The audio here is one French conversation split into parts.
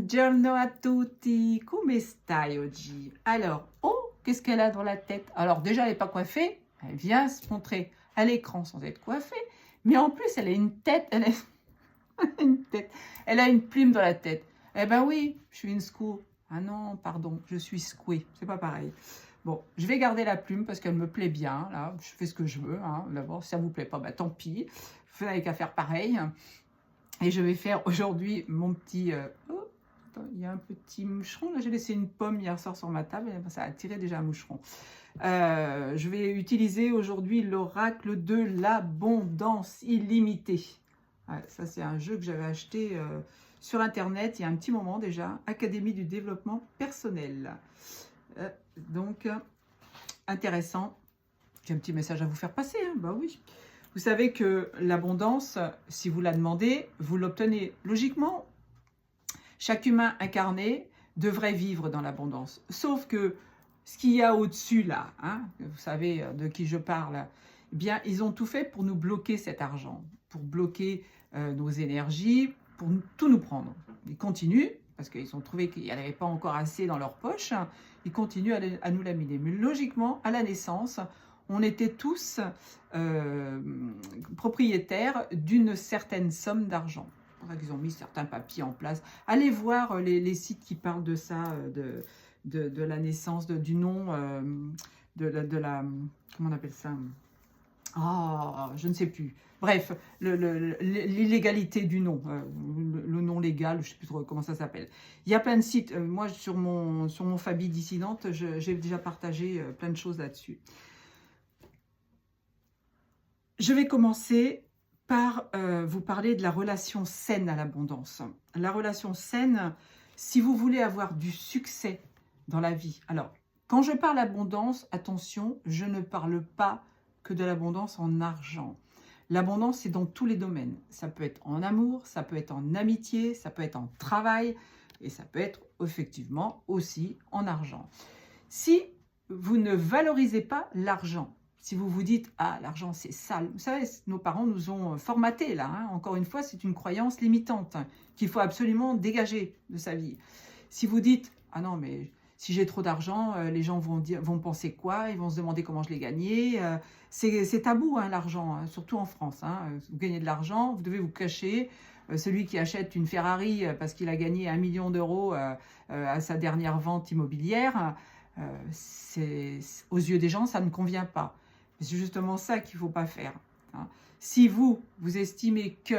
Buongiorno a tutti, come stai oggi? Alors, oh, qu'est-ce qu'elle a dans la tête? Alors déjà, elle n'est pas coiffée, elle vient se montrer à l'écran sans être coiffée, mais en plus, elle a une tête, elle a une tête, elle a une plume dans la tête. Eh ben oui, je suis une squaw. Ah non, pardon, je suis squée, c'est pas pareil. Bon, je vais garder la plume parce qu'elle me plaît bien, là, je fais ce que je veux, hein. D'abord, si ça vous plaît pas, bah tant pis, vous n'avez qu'à faire pareil. Et je vais faire aujourd'hui mon petit... oh, attends, il y a un petit moucheron. Là, j'ai laissé une pomme hier soir sur ma table. Et ça a attiré déjà un moucheron. Je vais utiliser aujourd'hui l'oracle de l'abondance illimitée. Ouais, ça, c'est un jeu que j'avais acheté sur Internet il y a un petit moment déjà. Académie du développement personnel. Donc, intéressant. J'ai un petit message à vous faire passer. Hein, bah oui. Vous savez que l'abondance, si vous la demandez, vous l'obtenez. Logiquement, chaque humain incarné devrait vivre dans l'abondance. Sauf que ce qu'il y a au-dessus là, hein, vous savez de qui je parle, eh bien, ils ont tout fait pour nous bloquer cet argent, pour bloquer nos énergies, pour tout nous prendre. Ils continuent, parce qu'ils ont trouvé qu'il n'y en avait pas encore assez dans leur poche, ils continuent à nous laminer. Mais logiquement, à la naissance, on était tous propriétaires d'une certaine somme d'argent. C'est pour ça qu'ils ont mis certains papiers en place. Allez voir les sites qui parlent de ça, de la naissance, du nom, de la... Comment on appelle ça? Oh, je ne sais plus. Bref, l'illégalité du nom, le nom légal, je ne sais plus trop comment ça s'appelle. Il y a plein de sites. Moi, sur mon Fabi Dissidente, j'ai déjà partagé plein de choses là-dessus. Je vais commencer par vous parler de la relation saine à l'abondance. La relation saine, si vous voulez avoir du succès dans la vie. Alors, quand je parle abondance, attention, je ne parle pas que de l'abondance en argent. L'abondance, c'est dans tous les domaines. Ça peut être en amour, ça peut être en amitié, ça peut être en travail, et ça peut être effectivement aussi en argent. Si vous ne valorisez pas l'argent, si vous vous dites « Ah, l'argent, c'est sale », vous savez, nos parents nous ont formatés là. Hein. Encore une fois, c'est une croyance limitante qu'il faut absolument dégager de sa vie. Si vous dites « Ah non, mais si j'ai trop d'argent, les gens vont penser quoi? Ils vont se demander comment je l'ai gagné. » C'est tabou, hein, l'argent, hein, surtout en France. Hein. Vous gagnez de l'argent, vous devez vous cacher. Celui qui achète une Ferrari parce qu'il a gagné 1 million d'euros à sa dernière vente immobilière, aux yeux des gens, ça ne convient pas. C'est justement ça qu'il ne faut pas faire. Hein. Si vous estimez que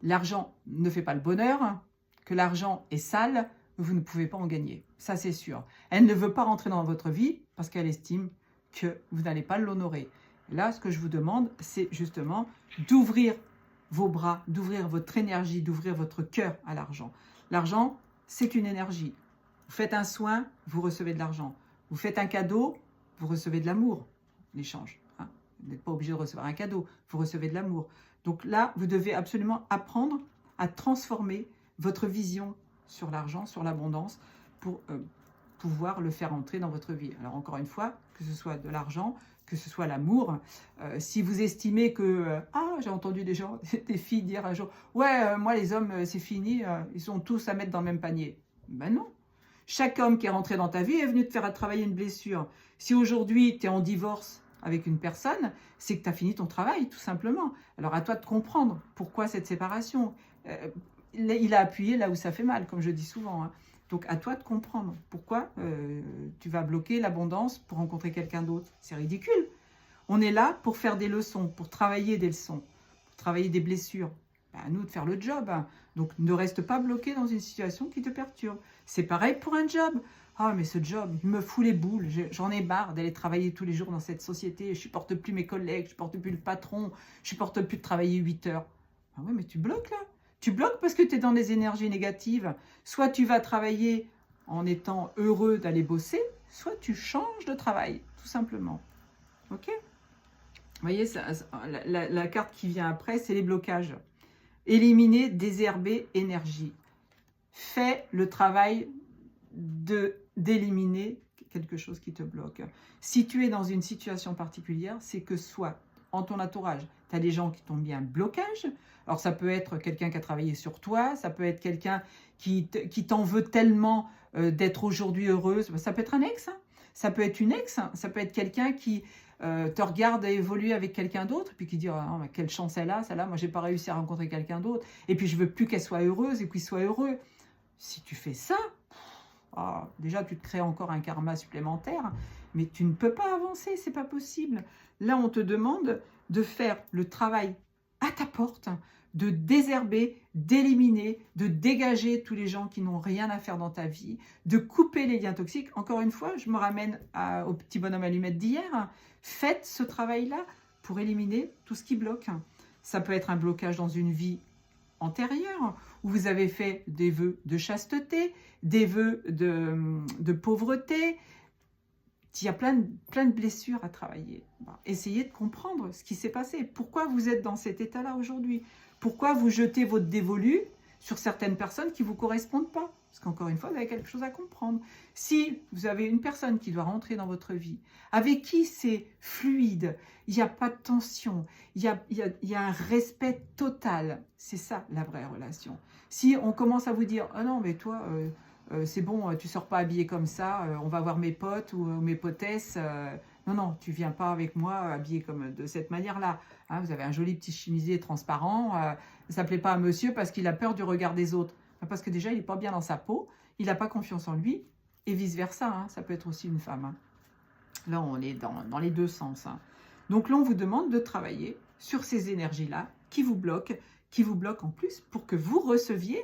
l'argent ne fait pas le bonheur, que l'argent est sale, vous ne pouvez pas en gagner. Ça, c'est sûr. Elle ne veut pas rentrer dans votre vie parce qu'elle estime que vous n'allez pas l'honorer. Là, ce que je vous demande, c'est justement d'ouvrir vos bras, d'ouvrir votre énergie, d'ouvrir votre cœur à l'argent. L'argent, c'est une énergie. Vous faites un soin, vous recevez de l'argent. Vous faites un cadeau, vous recevez de l'amour, l'échange. Hein. Vous n'êtes pas obligé de recevoir un cadeau, vous recevez de l'amour. Donc là, vous devez absolument apprendre à transformer votre vision sur l'argent, sur l'abondance, pour pouvoir le faire entrer dans votre vie. Alors encore une fois, que ce soit de l'argent, que ce soit l'amour, si vous estimez que... ah, j'ai entendu des filles dire un jour, ouais, moi les hommes, c'est fini, ils sont tous à mettre dans le même panier. Ben non. Chaque homme qui est rentré dans ta vie est venu te faire travailler une blessure. Si aujourd'hui, tu es en divorce avec une personne, c'est que tu as fini ton travail, tout simplement. Alors, à toi de comprendre pourquoi cette séparation. Il a appuyé là où ça fait mal, comme je dis souvent. Hein. Donc, à toi de comprendre pourquoi tu vas bloquer l'abondance pour rencontrer quelqu'un d'autre. C'est ridicule. On est là pour faire des leçons, pour travailler des leçons, pour travailler des blessures. Ben, à nous de faire le job. Hein. Donc, ne reste pas bloqué dans une situation qui te perturbe. C'est pareil pour un job. Ah, mais ce job, il me fout les boules. J'en ai marre d'aller travailler tous les jours dans cette société. Je supporte plus mes collègues, je supporte plus le patron, je supporte plus de travailler 8 heures. Ah oui, mais tu bloques là. Tu bloques parce que tu es dans des énergies négatives. Soit tu vas travailler en étant heureux d'aller bosser, soit tu changes de travail, tout simplement. Ok? Vous voyez, la carte qui vient après, c'est les blocages. Éliminer, désherber, énergie. Fais le travail d'éliminer quelque chose qui te bloque. Si tu es dans une situation particulière, c'est que soit en ton entourage. Tu as des gens qui t'ont mis un blocage. Alors, ça peut être quelqu'un qui a travaillé sur toi, ça peut être quelqu'un qui t'en veut tellement d'être aujourd'hui heureuse. Ça peut être un ex, hein. Ça peut être une ex, hein. Ça peut être quelqu'un qui te regarde évoluer avec quelqu'un d'autre, puis qui dit ah, non, mais quelle chance elle a, celle-là, moi j'ai pas réussi à rencontrer quelqu'un d'autre, et puis je veux plus qu'elle soit heureuse et qu'il soit heureux. Si tu fais ça, déjà tu te crées encore un karma supplémentaire, mais tu ne peux pas avancer, c'est pas possible. Là, on te demande de faire le travail à ta porte, de désherber, d'éliminer, de dégager tous les gens qui n'ont rien à faire dans ta vie, de couper les liens toxiques. Encore une fois, je me ramène au petit bonhomme allumette d'hier. Faites ce travail-là pour éliminer tout ce qui bloque. Ça peut être un blocage dans une vie antérieure, où vous avez fait des vœux de chasteté, des vœux de pauvreté. Il y a plein de blessures à travailler. Essayez de comprendre ce qui s'est passé. Pourquoi vous êtes dans cet état-là aujourd'hui? Pourquoi vous jetez votre dévolu sur certaines personnes qui ne vous correspondent pas? Parce qu'encore une fois, vous avez quelque chose à comprendre. Si vous avez une personne qui doit rentrer dans votre vie, avec qui c'est fluide, il n'y a pas de tension, il y a un respect total, c'est ça la vraie relation. Si on commence à vous dire « Ah non, mais toi, c'est bon, tu sors pas habillé comme ça, on va voir mes potes ou mes potesses. Non, non, tu viens pas avec moi habillé comme de cette manière-là. Hein, vous avez un joli petit chemisier transparent, ça plaît pas à monsieur parce qu'il a peur du regard des autres. Parce que déjà, il n'est pas bien dans sa peau, il n'a pas confiance en lui, et vice-versa, hein, ça peut être aussi une femme. Hein. Là, on est dans les deux sens. Hein. Donc là, on vous demande de travailler sur ces énergies-là qui vous bloquent en plus pour que vous receviez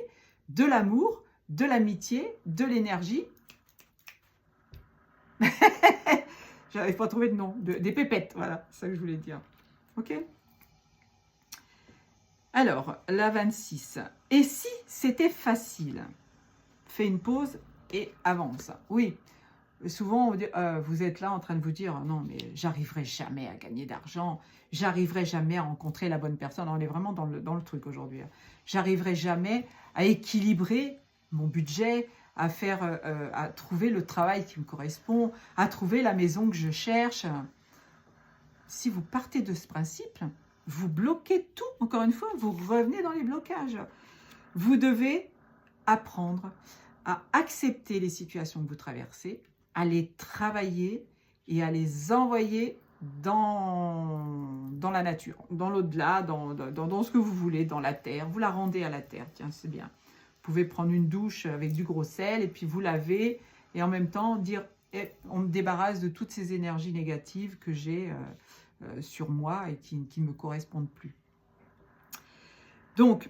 de l'amour, de l'amitié, de l'énergie. J'arrive pas à trouver de nom. Des pépettes, voilà, c'est ça que je voulais dire. Ok? Alors, la 26. Et si c'était facile? Fais une pause et avance. Oui, souvent, vous êtes là en train de vous dire « Non, mais j'arriverai jamais à gagner d'argent. J'arriverai jamais à rencontrer la bonne personne. » On est vraiment dans le truc aujourd'hui. J'arriverai jamais à équilibrer mon budget, à trouver le travail qui me correspond, à trouver la maison que je cherche. Si vous partez de ce principe, vous bloquez tout. Encore une fois, vous revenez dans les blocages. Vous devez apprendre à accepter les situations que vous traversez, à les travailler et à les envoyer dans la nature, dans l'au-delà, dans ce que vous voulez, dans la terre. Vous la rendez à la terre, tiens, c'est bien. Vous pouvez prendre une douche avec du gros sel et puis vous laver et en même temps dire on me débarrasse de toutes ces énergies négatives que j'ai sur moi et qui ne me correspondent plus. Donc,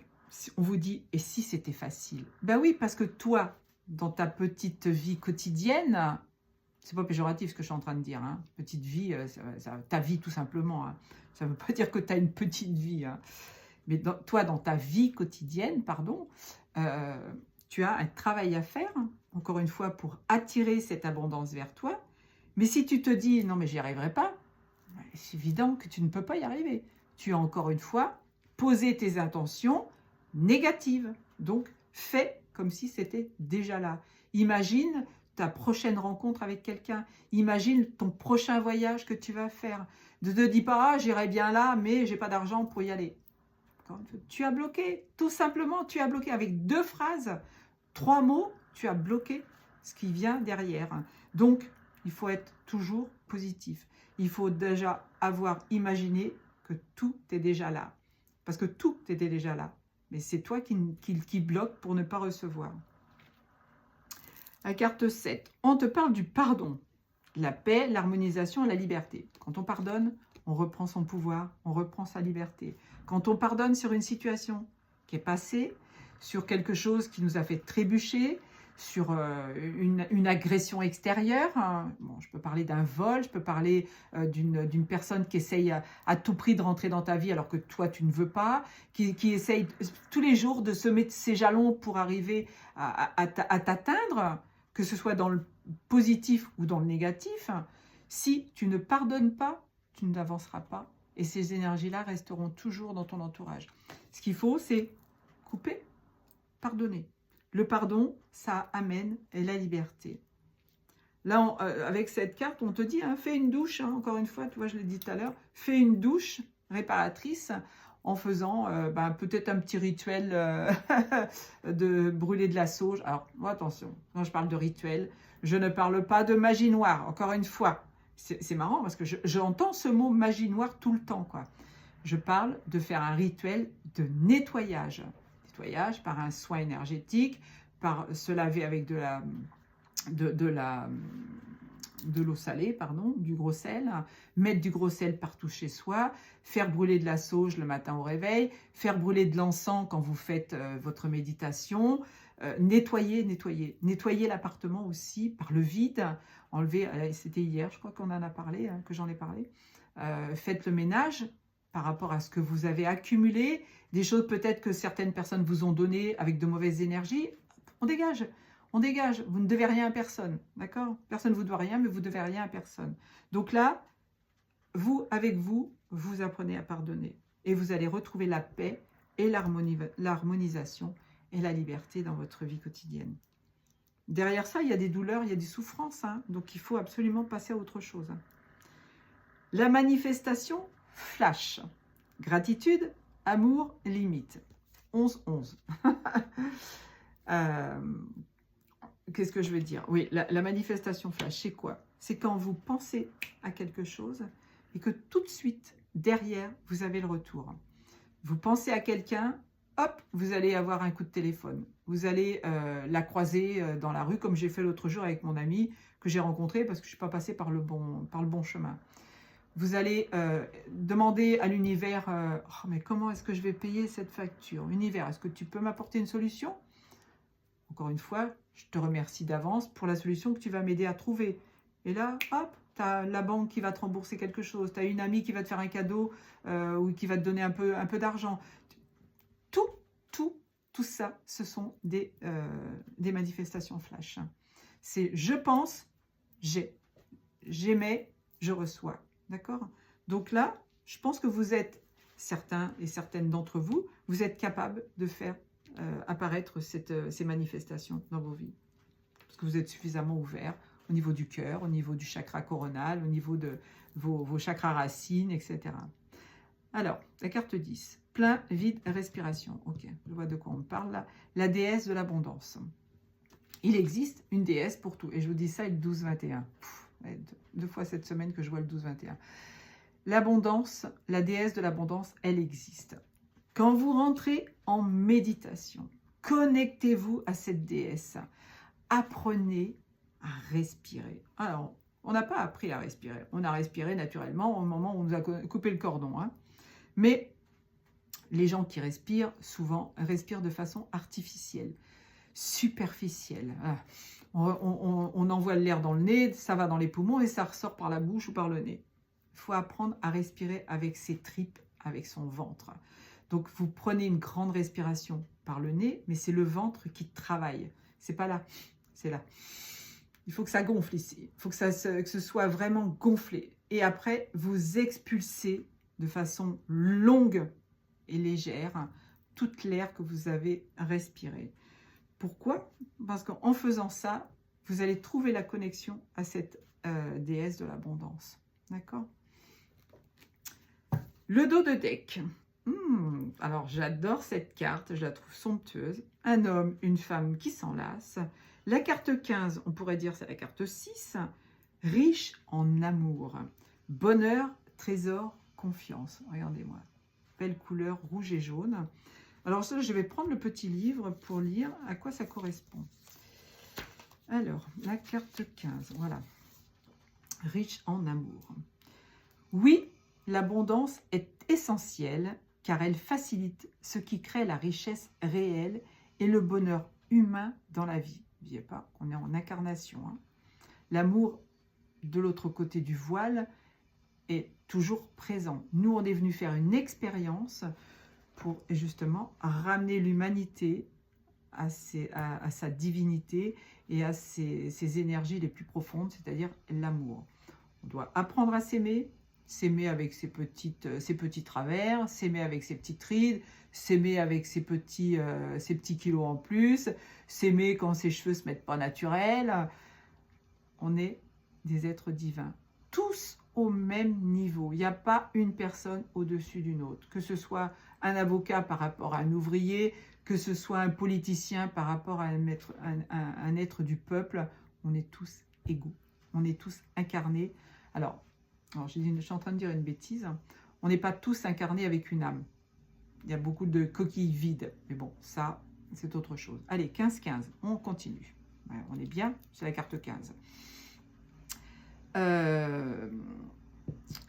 on vous dit, et si c'était facile? Ben oui, parce que toi, dans ta petite vie quotidienne, c'est pas péjoratif ce que je suis en train de dire, hein, petite vie, ta vie tout simplement, hein. Ça ne veut pas dire que tu as une petite vie, hein. Mais toi, dans ta vie quotidienne, pardon, tu as un travail à faire, encore une fois, pour attirer cette abondance vers toi. Mais si tu te dis, non mais j'y arriverai pas, c'est évident que tu ne peux pas y arriver. Tu as encore une fois posé tes intentions négatives. Donc, fais comme si c'était déjà là. Imagine ta prochaine rencontre avec quelqu'un. Imagine ton prochain voyage que tu vas faire. Ne te dis pas, ah, j'irai bien là, mais j'ai pas d'argent pour y aller. Tu as bloqué, tout simplement, tu as bloqué avec 2 phrases, 3 mots, tu as bloqué ce qui vient derrière. Donc, il faut être toujours positif. Il faut déjà avoir imaginé que tout est déjà là. Parce que tout était déjà là. Mais c'est toi qui bloque pour ne pas recevoir. La carte 7. On te parle du pardon. La paix, l'harmonisation et la liberté. Quand on pardonne, on reprend son pouvoir, on reprend sa liberté. Quand on pardonne sur une situation qui est passée, sur quelque chose qui nous a fait trébucher, sur une agression extérieure. Bon, je peux parler d'un vol, je peux parler d'une personne qui essaye à tout prix de rentrer dans ta vie alors que toi, tu ne veux pas, qui essaye tous les jours de se mettre ses jalons pour arriver à t'atteindre, que ce soit dans le positif ou dans le négatif. Si tu ne pardonnes pas, tu n'avanceras pas et ces énergies-là resteront toujours dans ton entourage. Ce qu'il faut, c'est couper, pardonner. Le pardon, ça amène la liberté. Là, avec cette carte, on te dit, hein, fais une douche, hein, encore une fois, tu vois, je l'ai dit tout à l'heure, fais une douche réparatrice en faisant peut-être un petit rituel de brûler de la sauge. Alors, attention, quand je parle de rituel, je ne parle pas de magie noire, encore une fois. C'est marrant parce que j'entends ce mot magie noire tout le temps, quoi. Je parle de faire un rituel de nettoyage. Nettoyage par un soin énergétique, par se laver avec de l'eau salée, pardon, du gros sel, mettre du gros sel partout chez soi, faire brûler de la sauge le matin au réveil, faire brûler de l'encens quand vous faites votre méditation, nettoyer l'appartement aussi par le vide, enlever, c'était hier, je crois qu'on en a parlé, hein, que j'en ai parlé, faites le ménage par rapport à ce que vous avez accumulé, des choses peut-être que certaines personnes vous ont données avec de mauvaises énergies, on dégage. On dégage, vous ne devez rien à personne, d'accord? Personne ne vous doit rien, mais vous ne devez rien à personne. Donc là, vous, avec vous, vous apprenez à pardonner. Et vous allez retrouver la paix et l'harmonisation et la liberté dans votre vie quotidienne. Derrière ça, il y a des douleurs, il y a des souffrances, hein, donc il faut absolument passer à autre chose. La manifestation flash. Gratitude, amour, limite. 11-11. Qu'est-ce que je veux dire? Oui, la manifestation flash, c'est quoi? C'est quand vous pensez à quelque chose et que tout de suite, derrière, vous avez le retour. Vous pensez à quelqu'un, hop, vous allez avoir un coup de téléphone. Vous allez la croiser dans la rue, comme j'ai fait l'autre jour avec mon ami que j'ai rencontré parce que je ne suis pas passée par le bon chemin. Vous allez demander à l'univers, oh, mais comment est-ce que je vais payer cette facture? Univers, est-ce que tu peux m'apporter une solution? Encore une fois, je te remercie d'avance pour la solution que tu vas m'aider à trouver. Et là, hop, tu as la banque qui va te rembourser quelque chose, tu as une amie qui va te faire un cadeau ou qui va te donner un peu d'argent. Tout ça, ce sont des manifestations flash. C'est je pense, j'émets, je reçois. D'accord? Donc là, je pense que vous êtes, certains et certaines d'entre vous, vous êtes capables de faire apparaître ces manifestations dans vos vies. Parce que vous êtes suffisamment ouvert au niveau du cœur, au niveau du chakra coronal, au niveau de vos chakras racines, etc. Alors, la carte 10, plein, vide, respiration. Ok, je vois de quoi on parle là. La déesse de l'abondance. Il existe une déesse pour tout. Et je vous dis ça le 12-21. Deux fois cette semaine que je vois le 12-21. L'abondance, la déesse de l'abondance, elle existe. Quand vous rentrez en méditation, connectez-vous à cette déesse. Apprenez à respirer. Alors, on n'a pas appris à respirer. On a respiré naturellement au moment où on nous a coupé le cordon. Hein. Mais les gens qui respirent, souvent, respirent de façon artificielle, superficielle. On envoie l'air dans le nez, ça va dans les poumons et ça ressort par la bouche ou par le nez. Il faut apprendre à respirer avec ses tripes, avec son ventre. Donc, vous prenez une grande respiration par le nez, mais c'est le ventre qui travaille. C'est pas là, c'est là. Il faut que ça gonfle ici. Il faut que ce soit vraiment gonflé. Et après, vous expulsez de façon longue et légère toute l'air que vous avez respiré. Pourquoi? Parce qu'en faisant ça, vous allez trouver la connexion à cette déesse de l'abondance. D'accord? Le dos de deck. Alors, j'adore cette carte, je la trouve somptueuse. Un homme, une femme qui s'enlacent. La carte 15, on pourrait dire c'est la carte 6. Riche en amour. Bonheur, trésor, confiance. Regardez-moi. Belle couleur rouge et jaune. Alors, ça, je vais prendre le petit livre pour lire à quoi ça correspond. Alors, la carte 15, voilà. Riche en amour. Oui, l'abondance est essentielle car elle facilite ce qui crée la richesse réelle et le bonheur humain dans la vie. N'oubliez pas, on est en incarnation. Hein. L'amour de l'autre côté du voile est toujours présent. Nous, on est venu faire une expérience pour justement ramener l'humanité à sa divinité et à ses énergies les plus profondes, c'est-à-dire l'amour. On doit apprendre à s'aimer avec ses petits travers, s'aimer avec ses petites rides, s'aimer avec ses petits kilos en plus, s'aimer quand ses cheveux ne se mettent pas naturels. on est des êtres divins. Tous au même niveau. Il n'y a pas une personne au-dessus d'une autre. Que ce soit un avocat par rapport à un ouvrier, que ce soit un politicien par rapport à un être du peuple, on est tous égaux. On est tous incarnés. Alors je suis en train de dire une bêtise. On n'est pas tous incarnés avec une âme. Il y a beaucoup de coquilles vides. Mais bon, ça, c'est autre chose. Allez, 15-15, on continue. Ouais, on est bien, c'est la carte 15.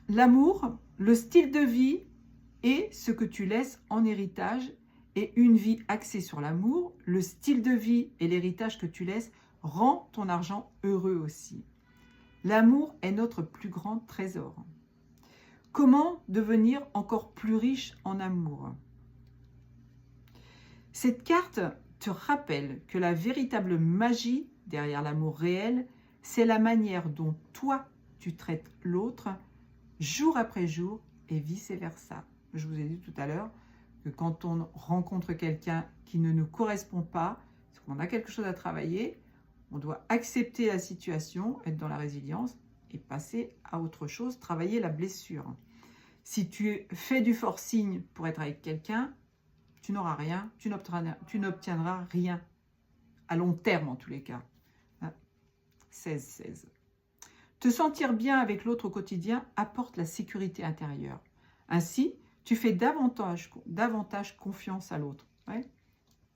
L'amour, le style de vie et ce que tu laisses en héritage, et une vie axée sur l'amour, le style de vie et l'héritage que tu laisses rend ton argent heureux aussi. L'amour est notre plus grand trésor. Comment devenir encore plus riche en amour? Cette carte te rappelle que la véritable magie derrière l'amour réel, c'est la manière dont toi, tu traites l'autre jour après jour et vice-versa. Je vous ai dit tout à l'heure que quand on rencontre quelqu'un qui ne nous correspond pas, parce qu'on a quelque chose à travailler, on doit accepter la situation, être dans la résilience et passer à autre chose, travailler la blessure. Si tu fais du forcing pour être avec quelqu'un, tu n'auras rien, tu n'obtiendras rien, à long terme en tous les cas. 16-16. Te sentir bien avec l'autre au quotidien apporte la sécurité intérieure. Ainsi, tu fais davantage confiance à l'autre. Ouais.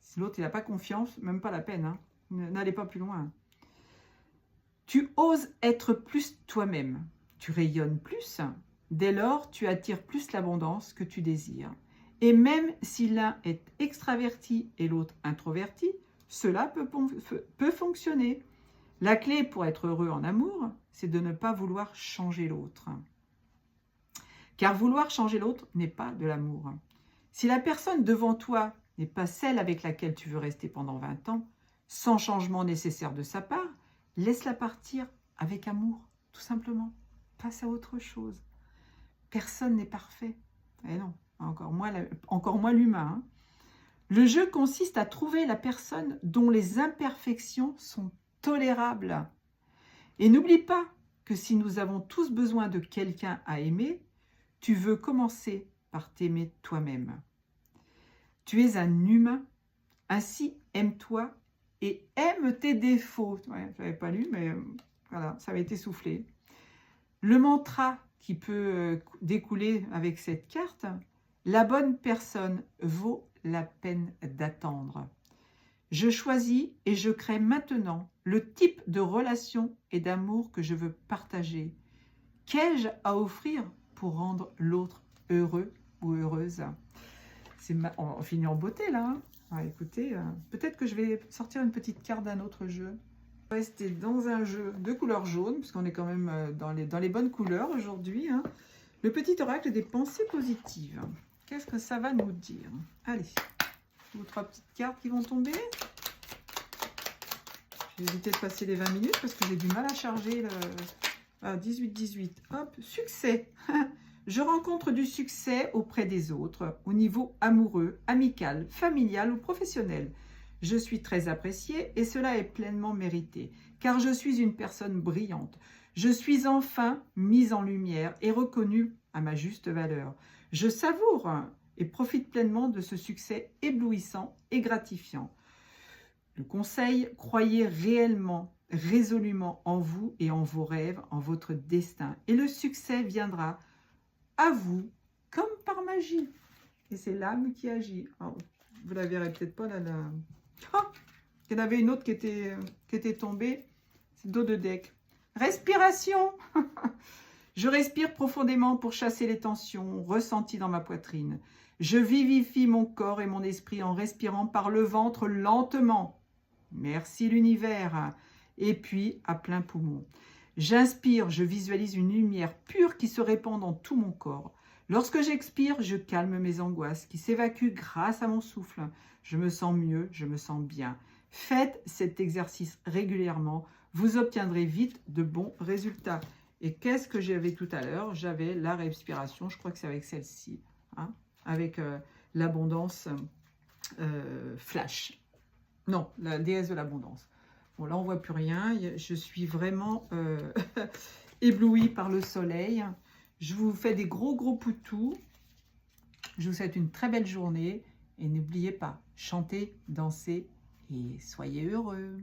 Si l'autre n'a pas confiance, même pas la peine, hein. N'allez pas plus loin. Tu oses être plus toi-même. Tu rayonnes plus. Dès lors, tu attires plus l'abondance que tu désires. Et même si l'un est extraverti et l'autre introverti, cela peut fonctionner. La clé pour être heureux en amour, c'est de ne pas vouloir changer l'autre. Car vouloir changer l'autre n'est pas de l'amour. Si la personne devant toi n'est pas celle avec laquelle tu veux rester pendant 20 ans, sans changement nécessaire de sa part, laisse-la partir avec amour, tout simplement. Passe à autre chose. Personne n'est parfait. Eh non, encore moins l'humain. Hein. Le jeu consiste à trouver la personne dont les imperfections sont tolérables. Et n'oublie pas que si nous avons tous besoin de quelqu'un à aimer, tu veux commencer par t'aimer toi-même. Tu es un humain, ainsi aime-toi et aime tes défauts. Ouais, je n'avais pas lu, mais voilà, ça avait été soufflé. Le mantra qui peut découler avec cette carte, la bonne personne vaut la peine d'attendre. Je choisis et je crée maintenant le type de relation et d'amour que je veux partager. Qu'ai-je à offrir pour rendre l'autre heureux ou heureuse? On finit en beauté là. Hein. Ah, écoutez, peut-être que je vais sortir une petite carte d'un autre jeu. Rester dans un jeu de couleur jaune, puisqu'on est quand même dans les bonnes couleurs aujourd'hui. Hein. Le petit oracle des pensées positives. Qu'est-ce que ça va nous dire? Allez, 2 ou 3 petites cartes qui vont tomber. Je vais éviter de passer les 20 minutes parce que j'ai du mal à charger le 18-18. Hop, succès. Je rencontre du succès auprès des autres, au niveau amoureux, amical, familial ou professionnel. Je suis très appréciée et cela est pleinement mérité, car je suis une personne brillante. Je suis enfin mise en lumière et reconnue à ma juste valeur. Je savoure et profite pleinement de ce succès éblouissant et gratifiant. Le conseil, croyez réellement, résolument en vous et en vos rêves, en votre destin. Et le succès viendra à vous comme par magie. Et c'est l'âme qui agit. Alors, vous la verrez peut-être pas là. Oh, il y en avait une autre qui était tombée. C'est dos de deck. Respiration. Je respire profondément pour chasser les tensions ressenties dans ma poitrine. Je vivifie mon corps et mon esprit en respirant par le ventre lentement. Merci l'univers. Et puis à plein poumon. J'inspire, je visualise une lumière pure qui se répand dans tout mon corps. Lorsque j'expire, je calme mes angoisses qui s'évacuent grâce à mon souffle. Je me sens mieux, je me sens bien. Faites cet exercice régulièrement, vous obtiendrez vite de bons résultats. Et qu'est-ce que j'avais tout à l'heure? J'avais la respiration, je crois que c'est avec celle-ci, hein, avec l'abondance flash. Non, la déesse de l'abondance. Bon, là, on voit plus rien. Je suis vraiment éblouie par le soleil. Je vous fais des gros poutous. Je vous souhaite une très belle journée. Et n'oubliez pas, chantez, dansez et soyez heureux.